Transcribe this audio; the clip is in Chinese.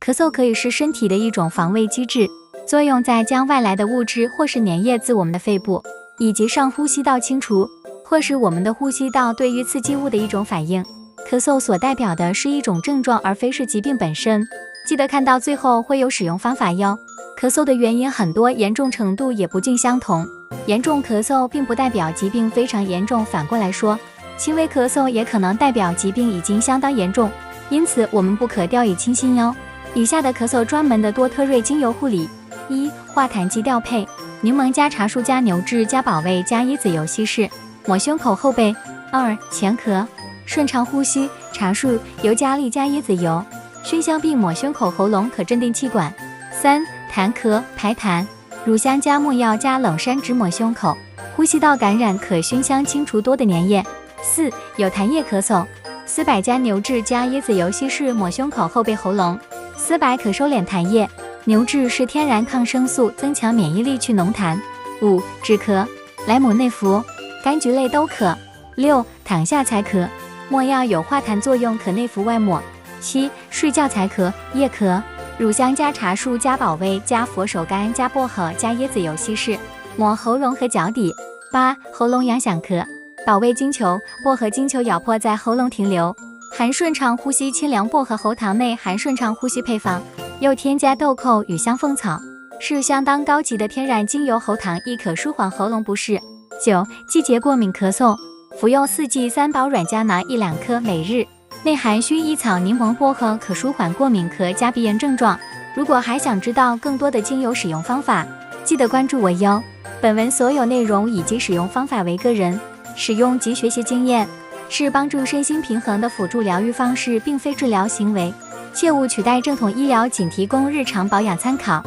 咳嗽可以是身体的一种防卫机制，作用在将外来的物质或是粘液自我们的肺部以及上呼吸道清除，或是我们的呼吸道对于刺激物的一种反应。咳嗽所代表的是一种症状，而非是疾病本身。记得看到最后会有使用方法哟。咳嗽的原因很多，严重程度也不尽相同。严重咳嗽并不代表疾病非常严重，反过来说，轻微咳嗽也可能代表疾病已经相当严重，因此我们不可掉以轻心哟。以下的咳嗽专门的多特瑞精油护理：一、化痰剂调配，柠檬加茶树加牛至加保味加椰子油稀释，抹胸口后背。二、前咳，顺畅呼吸，茶树、尤加利加椰子油，熏香并抹胸口喉咙，可镇定气管。三、痰咳排痰，乳香加没药加冷杉直抹胸口，呼吸道感染可熏香清除多的粘液。四、有痰液咳嗽，丝柏加牛至加椰子油稀释，抹胸口后背喉咙。丝柏可收敛痰液，牛至是天然抗生素，增强免疫力去脓痰。五、止咳，莱姆内服，柑橘类都可。六、躺下才咳，没药有化痰作用，可内服外抹。七、睡觉才咳，夜咳，乳香加茶树加保味加佛手柑加薄荷加椰子油稀释，抹喉咙和脚底。八、喉咙痒想咳，保味金球、薄荷金球咬破在喉咙停留，含顺畅呼吸清凉薄荷喉糖内含顺畅呼吸配方，又添加豆蔻与香蜂草，是相当高级的天然精油，喉糖亦可舒缓喉咙不适。九、季节过敏咳嗽，服用4剂3宝软胶囊1-2颗每日，内含薰衣草、柠檬、薄荷，可舒缓过敏咳加鼻炎症状。如果还想知道更多的精油使用方法，记得关注我哟。本文所有内容以及使用方法为个人使用及学习经验，是帮助身心平衡的辅助疗愈方式，并非治疗行为，切勿取代正统医疗，仅提供日常保养参考。